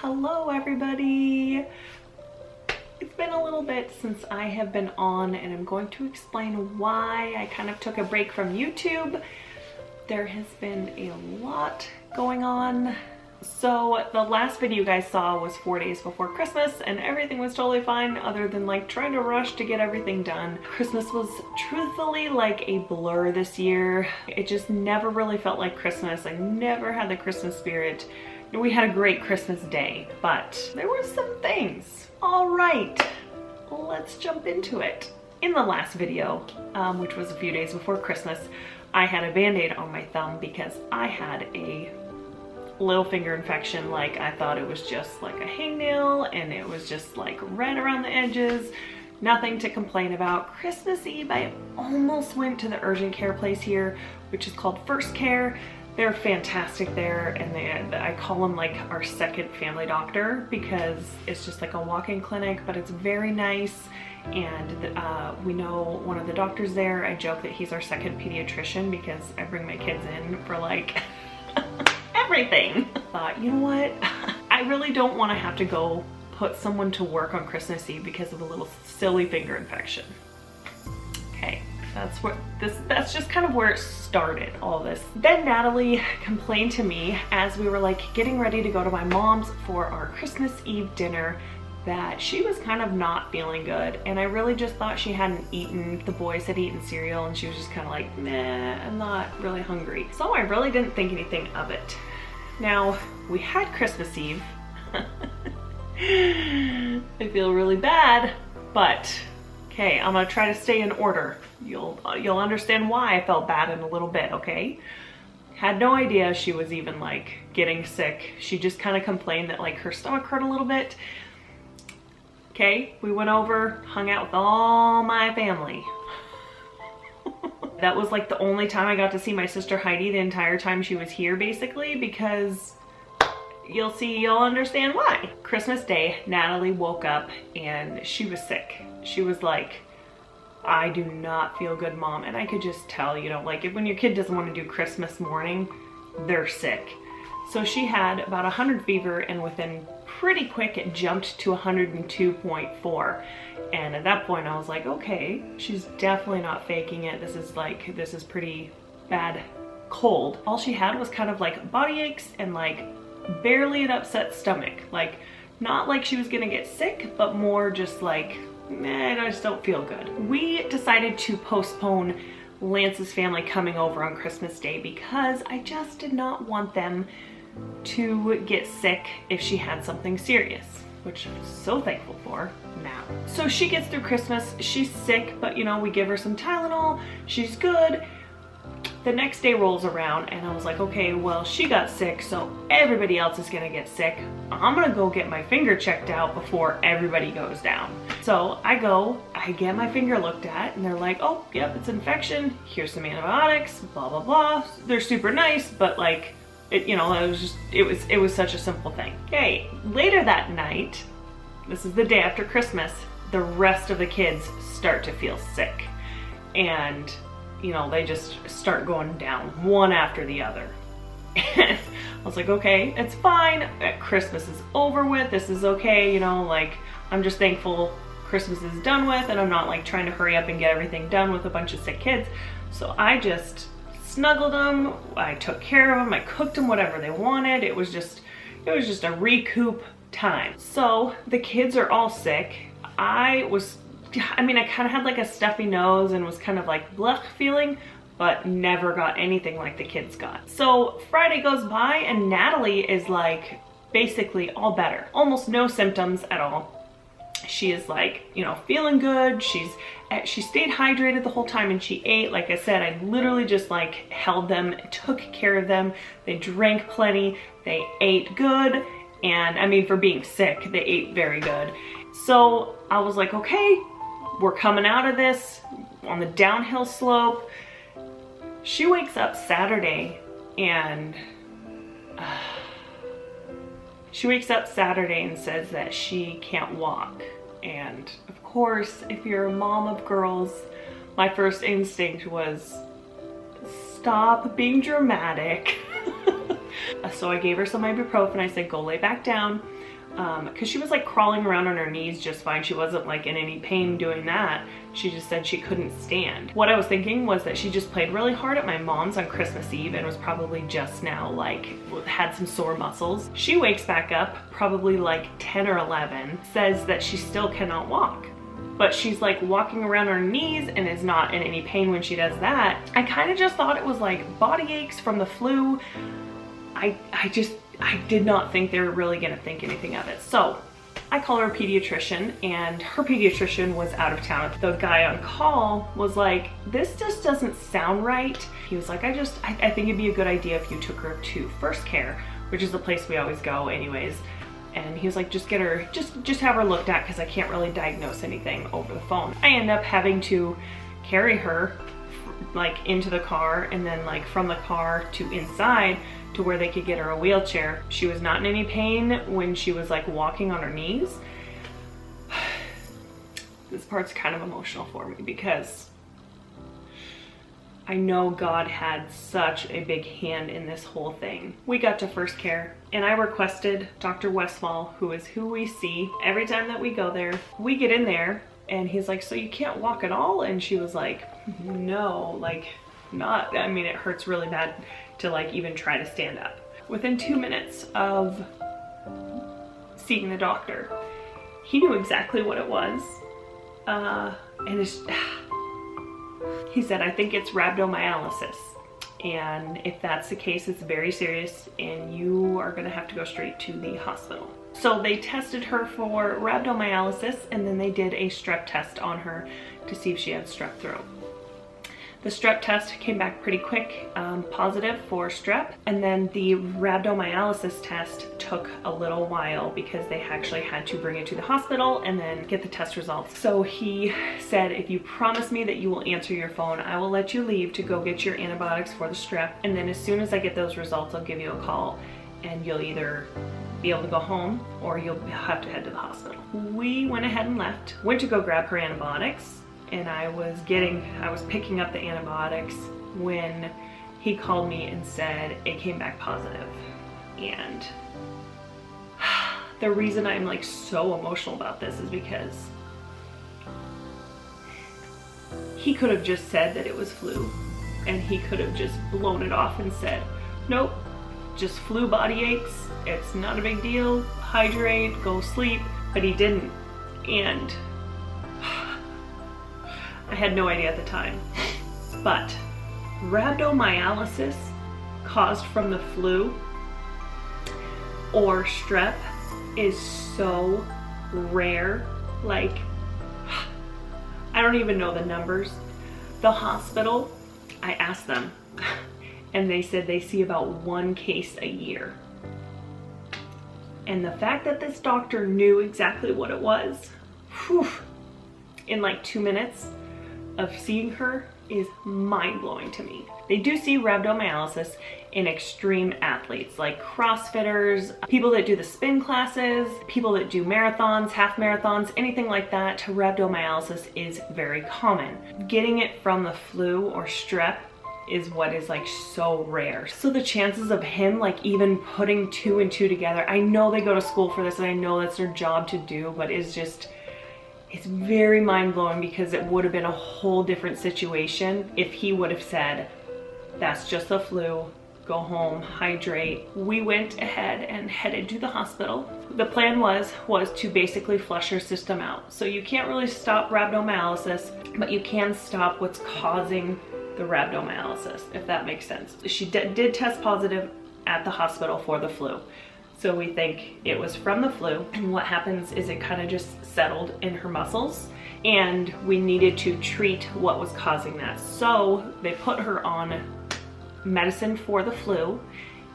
Hello everybody! It's been a little bit since I have been on, and I'm going to explain why I kind of took a break from YouTube. There has been a lot going on. So the last video you guys saw was 4 days before Christmas, and everything was totally fine other than like trying to rush to get everything done. Christmas was truthfully like a blur this year. It just never really felt like Christmas. I never had the Christmas spirit. We had a great Christmas day, but there were some things. All right, let's jump into it. In the last video, which was a few days before Christmas, I had a band-aid on my thumb because I had a little finger infection. Like, I thought it was just like a hangnail, and it was just like red around the edges. Nothing to complain about. Christmas Eve, I almost went to the urgent care place here, which is called First Care. They're fantastic there, and I call them like our second family doctor because it's just like a walk-in clinic, but it's very nice. And we know one of the doctors there. I joke that he's our second pediatrician because I bring my kids in for like everything. I thought, you know what? I really don't want to have to go put someone to work on Christmas Eve because of a little silly finger infection. Okay. That's just kind of where it started, all this. Then Natalie complained to me as we were like getting ready to go to my mom's for our Christmas Eve dinner that she was kind of not feeling good, and I really just thought she hadn't eaten. The boys had eaten cereal and she was just kind of like, nah, I'm not really hungry. So I really didn't think anything of it. Now, we had Christmas Eve. I feel really bad, but okay, I'm gonna try to stay in order. You'll understand why I felt bad in a little bit, okay? Had no idea she was even like getting sick. She just kind of complained that like her stomach hurt a little bit. Okay, we went over, hung out with all my family. That was like the only time I got to see my sister Heidi the entire time she was here, basically, because you'll understand why. Christmas Day, Natalie woke up and she was sick. She was like, I do not feel good, Mom. And I could just tell, you know, like when your kid doesn't want to do Christmas morning, they're sick. So she had about 100 fever, and within pretty quick it jumped to 102.4. And at that point I was like, okay, she's definitely not faking it. This is pretty bad cold. All she had was kind of like body aches and like barely an upset stomach. Like, not like she was gonna get sick, but more just like, I just don't feel good. We decided to postpone Lance's family coming over on Christmas Day because I just did not want them to get sick if she had something serious, which I'm so thankful for now. So she gets through Christmas, she's sick, but you know, we give her some Tylenol, she's good. The next day rolls around and I was like, okay, well, she got sick, so everybody else is gonna get sick. I'm gonna go get my finger checked out before everybody goes down. So I get my finger looked at, and they're like, oh, yep, it's infection. Here's some antibiotics, blah, blah, blah. They're super nice, but like, it was such a simple thing. Okay, later that night, this is the day after Christmas, the rest of the kids start to feel sick. And you know, they just start going down one after the other. And I was like, okay, it's fine. Christmas is over with. This is okay. You know, like, I'm just thankful Christmas is done with, and I'm not like trying to hurry up and get everything done with a bunch of sick kids. So I just snuggled them. I took care of them. I cooked them whatever they wanted. It was just a recoup time. So the kids are all sick. I kind of had like a stuffy nose and was kind of like blech feeling, but never got anything like the kids got. So Friday goes by and Natalie is like basically all better. Almost no symptoms at all. She is like, you know, feeling good. She stayed hydrated the whole time, and she ate. Like I said, I literally just like held them, took care of them. They drank plenty, they ate good. And I mean, for being sick, they ate very good. So I was like, okay, we're coming out of this on the downhill slope. She wakes up Saturday and says that she can't walk. And of course, if you're a mom of girls, my first instinct was stop being dramatic. A So I gave her some ibuprofen. I said, go lay back down. Because she was like crawling around on her knees just fine. She wasn't like in any pain doing that. She just said she couldn't stand. What I was thinking was that she just played really hard at my mom's on Christmas Eve and was probably just now like had some sore muscles. She wakes back up probably like 10 or 11, says that she still cannot walk. But she's like walking around her knees and is not in any pain when she does that. I kind of just thought it was like body aches from the flu. I did not think they were really gonna think anything of it. So I called her pediatrician, and her pediatrician was out of town. The guy on call was like, this just doesn't sound right. He was like, I think it'd be a good idea if you took her to First Care, which is the place we always go anyways. And he was like, just get her, just have her looked at, because I can't really diagnose anything over the phone. I end up having to carry her like into the car, and then like from the car to inside to where they could get her a wheelchair. She was not in any pain when she was like walking on her knees. This part's kind of emotional for me because I know God had such a big hand in this whole thing. We got to First Care and I requested Dr. Westfall, who is who we see every time that we go there. We get in there and he's like, so you can't walk at all? And she was like, no, like not, I mean, it hurts really bad to like even try to stand up. Within 2 minutes of seeing the doctor, he knew exactly what it was. And he said, I think it's rhabdomyolysis. And if that's the case, it's very serious and you are gonna have to go straight to the hospital. So they tested her for rhabdomyolysis, and then they did a strep test on her to see if she had strep throat. The strep test came back pretty quick, positive for strep, and then the rhabdomyolysis test took a little while because they actually had to bring it to the hospital and then get the test results. So he said, if you promise me that you will answer your phone, I will let you leave to go get your antibiotics for the strep, and then as soon as I get those results, I'll give you a call and you'll either be able to go home or you'll have to head to the hospital. We went ahead and left, went to go grab her antibiotics, and I was picking up the antibiotics when he called me and said it came back positive. And the reason I'm like so emotional about this is because he could have just said that it was flu, and he could have just blown it off and said, nope, just flu body aches, it's not a big deal, hydrate, go sleep, but he didn't. And I had no idea at the time, but rhabdomyolysis caused from the flu or strep is so rare. Like, I don't even know the numbers. The hospital, I asked them, and they said they see about 1 case a year. And the fact that this doctor knew exactly what it was, whew, in like 2 minutes of seeing her is mind-blowing to me. They do see rhabdomyolysis in extreme athletes like CrossFitters, people that do the spin classes, people that do marathons, half marathons, anything like that. Rhabdomyolysis is very common. Getting it from the flu or strep is what is like so rare. So the chances of him like even putting 2 and 2 together, I know they go to school for this and I know that's their job to do, but it's just, it's very mind-blowing because it would have been a whole different situation if he would have said, that's just the flu, go home, hydrate. We went ahead and headed to the hospital. The plan was to basically flush her system out. So you can't really stop rhabdomyolysis, but you can stop what's causing the rhabdomyolysis, if that makes sense. She did test positive at the hospital for the flu. So we think it was from the flu, and what happens is it kind of just settled in her muscles, and we needed to treat what was causing that. So they put her on medicine for the flu,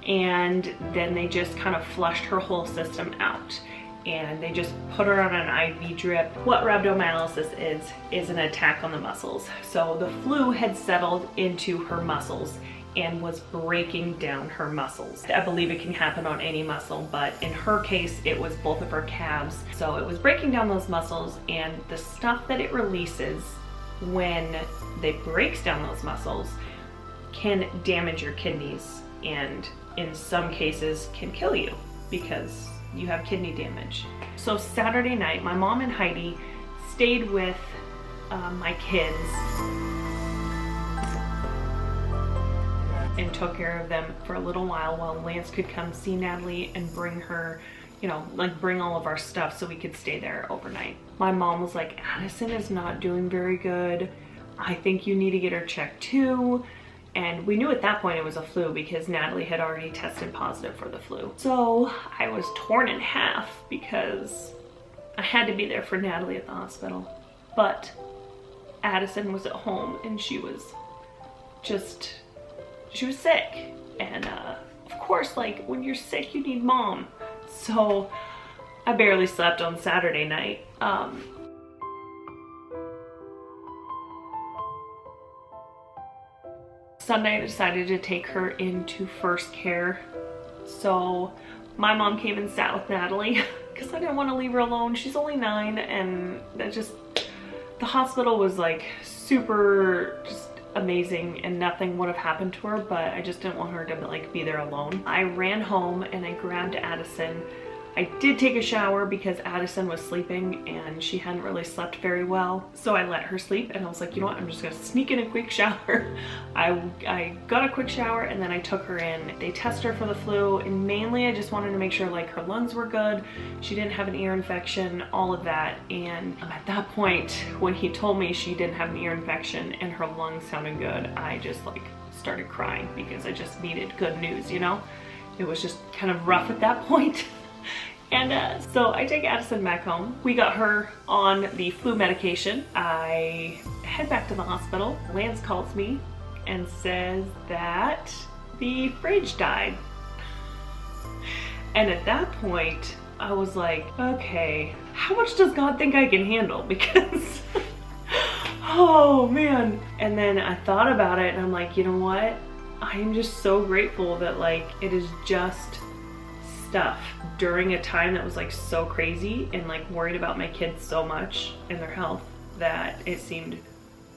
and then they just kind of flushed her whole system out. And they just put her on an IV drip. What rhabdomyolysis is an attack on the muscles. So the flu had settled into her muscles and was breaking down her muscles. I believe it can happen on any muscle, but in her case, it was both of her calves. So it was breaking down those muscles, and the stuff that it releases when it breaks down those muscles can damage your kidneys and in some cases can kill you because you have kidney damage. So Saturday night, my mom and Heidi stayed with my kids and took care of them for a little while Lance could come see Natalie and bring her, you know, like bring all of our stuff so we could stay there overnight. My mom was like, Addison is not doing very good. I think you need to get her checked too. And we knew at that point it was a flu because Natalie had already tested positive for the flu. So I was torn in half because I had to be there for Natalie at the hospital. But Addison was at home and she was sick. And of course, like when you're sick, you need mom. So I barely slept on Saturday night. Sunday, I decided to take her into first care. So my mom came and sat with Natalie because I didn't want to leave her alone. She's only 9 and that just, the hospital was like super just amazing and nothing would have happened to her, but I just didn't want her to like be there alone. I ran home and I grabbed Addison. I did take a shower because Addison was sleeping and she hadn't really slept very well. So I let her sleep and I was like, you know what, I'm just gonna sneak in a quick shower. I got a quick shower and then I took her in. They tested her for the flu and mainly I just wanted to make sure like her lungs were good. She didn't have an ear infection, all of that. And at that point, when he told me she didn't have an ear infection and her lungs sounded good, I just like started crying because I just needed good news, you know? It was just kind of rough at that point. And so I take Addison back home. We got her on the flu medication. I head back to the hospital. Lance calls me and says that the fridge died. And at that point, I was like, okay, how much does God think I can handle? Because, oh man. And then I thought about it and I'm like, you know what? I am just so grateful that like it is just stuff during a time that was like so crazy and like worried about my kids so much and their health that it seemed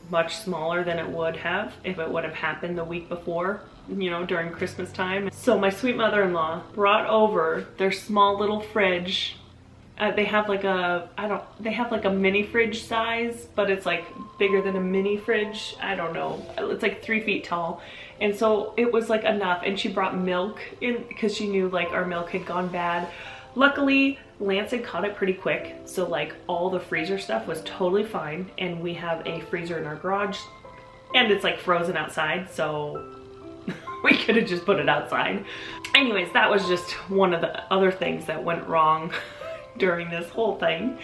much smaller than it would have if it would have happened the week before, you know, during Christmas time. So my sweet mother-in-law brought over their small little fridge. They have like a, they have like a mini fridge size, but it's like bigger than a mini fridge. I don't know. It's like 3 feet tall. And so it was like enough. And she brought milk in because she knew like our milk had gone bad. Luckily, Lance had caught it pretty quick. So like all the freezer stuff was totally fine. And we have a freezer in our garage and it's like frozen outside. So we could have just put it outside. Anyways, that was just one of the other things that went wrong during this whole thing.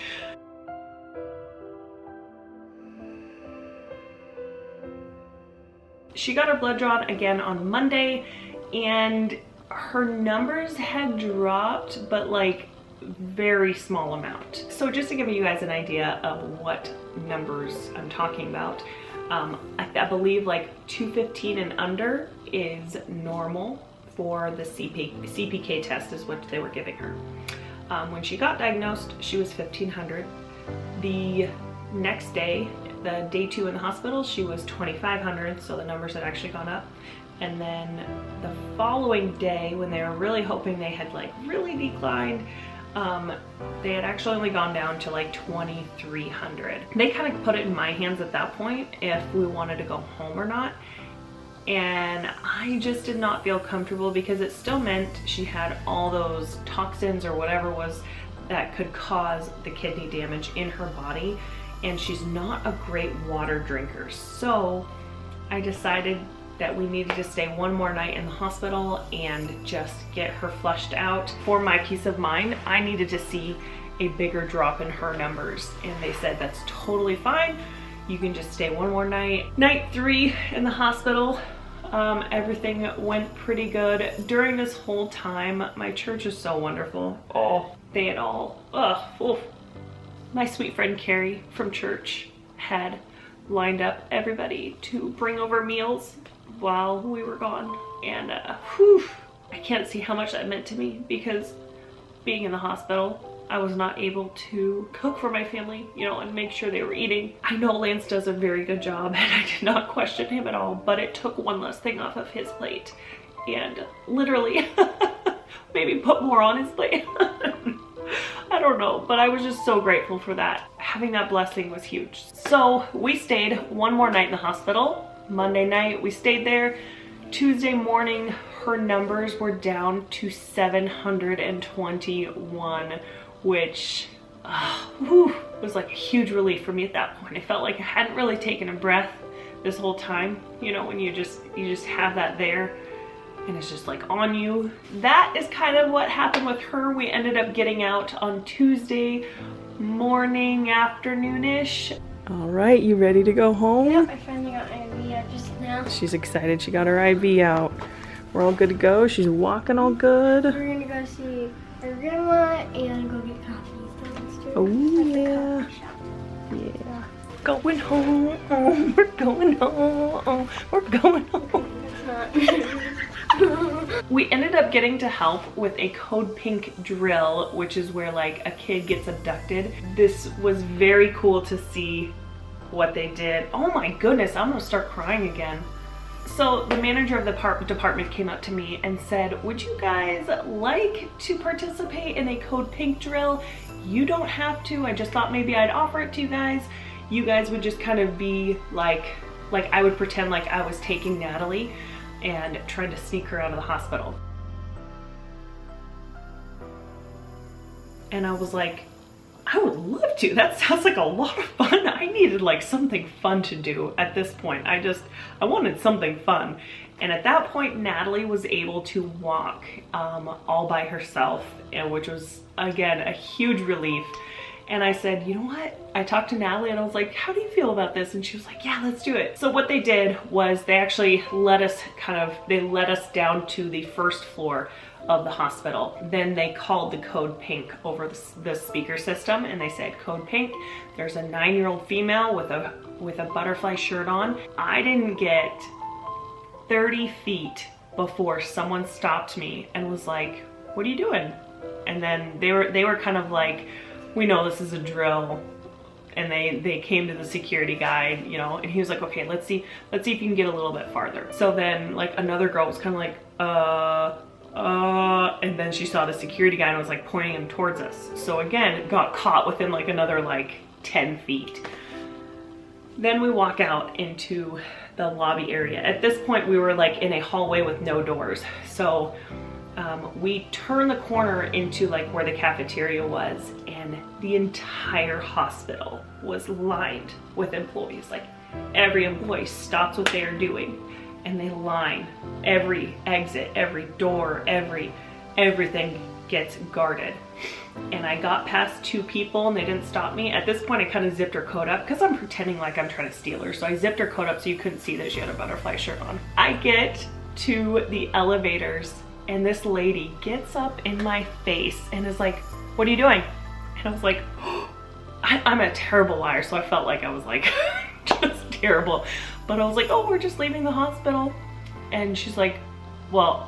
She got her blood drawn again on Monday and her numbers had dropped, but like very small amount. So just to give you guys an idea of what numbers I'm talking about, I believe like 215 and under is normal for the CPK test is what they were giving her. When she got diagnosed, she was 1500. The next day, the day 2 in the hospital, she was 2500, so the numbers had actually gone up. And then the following day, when they were really hoping they had like really declined, they had actually only gone down to like 2300. They kind of put it in my hands at that point if we wanted to go home or not. And I just did not feel comfortable because it still meant she had all those toxins or whatever was that could cause the kidney damage in her body. And she's not a great water drinker. So I decided that we needed to stay one more night in the hospital and just get her flushed out. For my peace of mind, I needed to see a bigger drop in her numbers. And they said that's totally fine. You can just stay one more night. Night 3 in the hospital, everything went pretty good. During this whole time, my church is so wonderful. Oh, they had all, my sweet friend Carrie from church had lined up everybody to bring over meals while we were gone. And I can't see how much that meant to me because being in the hospital, I was not able to cook for my family, you know, and make sure they were eating. I know Lance does a very good job and I did not question him at all, but it took one less thing off of his plate. and literally maybe put more on his plate. I don't know, but I was just so grateful for that. Having that blessing was huge. So we stayed one more night in the hospital. Monday night, we stayed there. Tuesday morning, her numbers were down to 721, which was like a huge relief for me at that point. I felt like I hadn't really taken a breath this whole time, you know, when you just have that there and it's just like on you. That is kind of what happened with her. We ended up getting out on Tuesday morning, afternoon-ish. All right, you ready to go home? Yep, I finally got my IV out just now. She's excited. She got her IV out. We're all good to go. She's walking all good. We're gonna go see her grandma and go get coffee. Oh yeah. Yeah. Going home. We're going home. We're going home. We ended up getting to help with a code pink drill, which is where like a kid gets abducted. This was very cool to see what they did. Oh my goodness, I'm gonna start crying again. So the manager of the department came up to me and said, would you guys like to participate in a code pink drill? You don't have to. I just thought maybe I'd offer it to you guys. You guys would just kind of be like I would pretend like I was taking Natalie and trying to sneak her out of the hospital. And I was like, I would love to. That sounds like a lot of fun. I needed like something fun to do at this point. I wanted something fun. And at that point, Natalie was able to walk all by herself, and which was, again, a huge relief. And I said, you know what? I talked to Natalie and I was like, how do you feel about this? And she was like, yeah, let's do it. So what they did was they actually let us down to the first floor of the hospital. Then they called the code pink over the speaker system and they said, code pink, there's a 9-year-old female with a butterfly shirt on. I didn't get 30 feet before someone stopped me and was like, what are you doing? And then they were kind of like, we know this is a drill. And they came to the security guy, you know, and he was like, okay, let's see if you can get a little bit farther. So then like another girl was kind of like, and then she saw the security guy and was like pointing him towards us. So again, got caught within like another like 10 feet. Then we walk out into the lobby area. At this point, we were like in a hallway with no doors. So we turned the corner into like where the cafeteria was, and the entire hospital was lined with employees. Like every employee stops what they are doing and they line every exit, every door, everything gets guarded. And I got past 2 people and they didn't stop me. At this point, I kind of zipped her coat up because I'm pretending like I'm trying to steal her. So I zipped her coat up so you couldn't see that she had a butterfly shirt on. I get to the elevators and this lady gets up in my face and is like, what are you doing? And I was like, oh, I'm a terrible liar. So I felt like I was like, just terrible. But I was like, oh, we're just leaving the hospital. And she's like, well,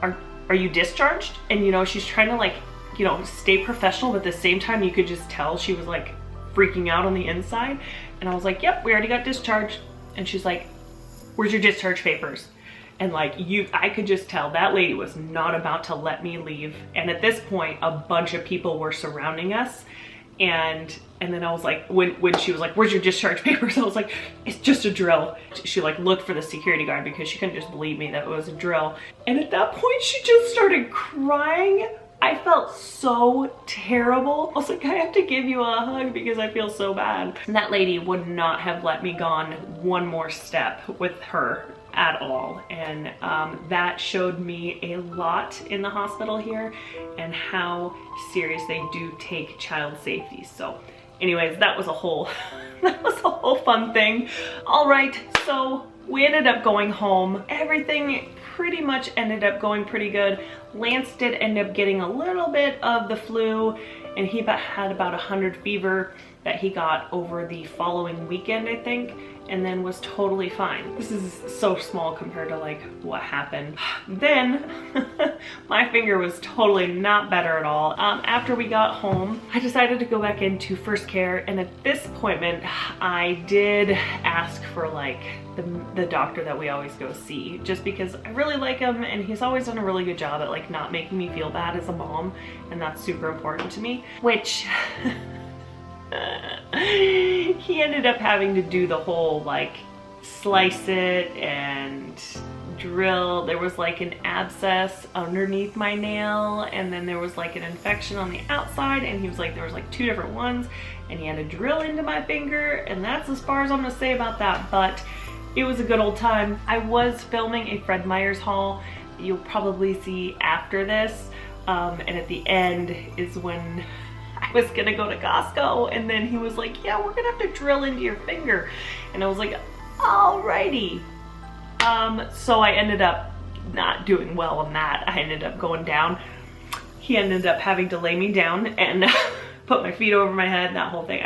are you discharged? And you know, she's trying to like, you know, stay professional, but at the same time, you could just tell she was like freaking out on the inside. And I was like, yep, we already got discharged. And she's like, where's your discharge papers? And like I could just tell that lady was not about to let me leave. And at this point, a bunch of people were surrounding us. And then I was like, when she was like, where's your discharge papers? I was like, it's just a drill. She like looked for the security guard because she couldn't just believe me that it was a drill. And at that point, she just started crying. I felt so terrible. I was like, I have to give you a hug because I feel so bad. And that lady would not have let me gone one more step with her at all. And that showed me a lot in the hospital here and how serious they do take child safety. So anyways, that was a whole fun thing. All right, so we ended up going home. Everything pretty much ended up going pretty good. Lance did end up getting a little bit of the flu, and he had about 100 fever that he got over the following weekend, I think, and then was totally fine. This is so small compared to like what happened. Then my finger was totally not better at all. After we got home, I decided to go back into first care, and at this appointment, I did ask for like the doctor that we always go see, just because I really like him and he's always done a really good job at like not making me feel bad as a mom, and that's super important to me, which he ended up having to do the whole like slice it and drill. There was like an abscess underneath my nail, and then there was like an infection on the outside, and he was like there was like 2 different ones, and he had to drill into my finger, and that's as far as I'm gonna say about that. But it was a good old time. I was filming a Fred Meyer's haul you'll probably see after this, and at the end is when I was gonna go to Costco, and then he was like, yeah, we're gonna have to drill into your finger, and I was like, alrighty. So I ended up not doing well on that. I ended up going down. He ended up having to lay me down and put my feet over my head, that whole thing.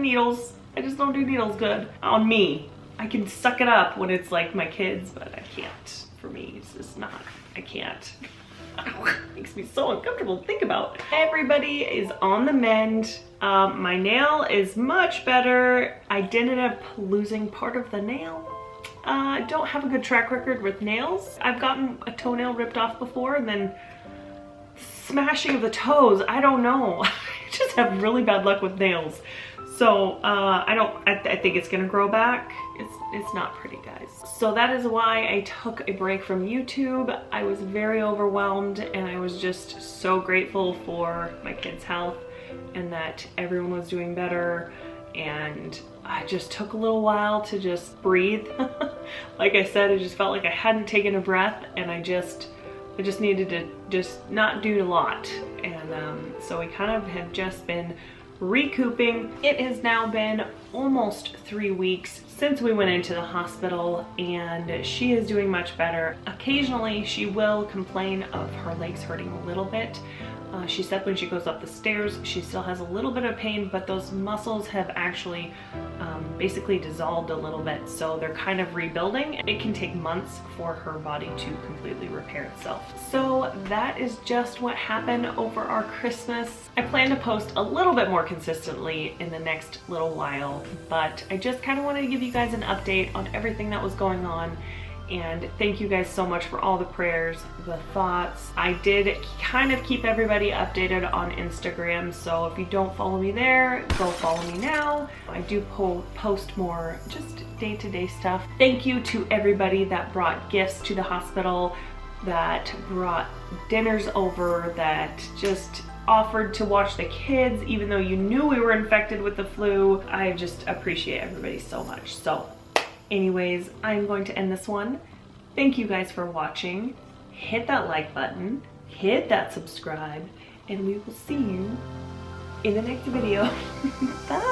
Needles, I just don't do needles good on me. I can suck it up when it's like my kids, but I can't. For me, it's just not, I can't. Makes me so uncomfortable to think about. Everybody is on the mend. My nail is much better. I did end up losing part of the nail. I don't have a good track record with nails. I've gotten a toenail ripped off before, and then smashing of the toes, I don't know. I just have really bad luck with nails. So I think it's gonna grow back. It's not pretty, guys. So that is why I took a break from YouTube. I was very overwhelmed, and I was just so grateful for my kids' health and that everyone was doing better. And I just took a little while to just breathe. Like I said, I just felt like I hadn't taken a breath, and I just needed to just not do a lot. And so we kind of have just been recouping. It has now been almost 3 weeks since we went into the hospital, and she is doing much better. Occasionally she will complain of her legs hurting a little bit. She said when she goes up the stairs she still has a little bit of pain, but those muscles have actually basically dissolved a little bit, so they're kind of rebuilding. It can take months for her body to completely repair itself. So that is just what happened over our Christmas. I plan to post a little bit more consistently in the next little while, but I just kind of wanted to give you guys an update on everything that was going on. And thank you guys so much for all the prayers, the thoughts. I did kind of keep everybody updated on Instagram, so if you don't follow me there, go follow me now. I do post more just day-to-day stuff. Thank you to everybody that brought gifts to the hospital, that brought dinners over, that just offered to watch the kids even though you knew we were infected with the flu. I just appreciate everybody so much. So anyways, I'm going to end this one. Thank you guys for watching. Hit that like button, hit that subscribe, and we will see you in the next video. Bye!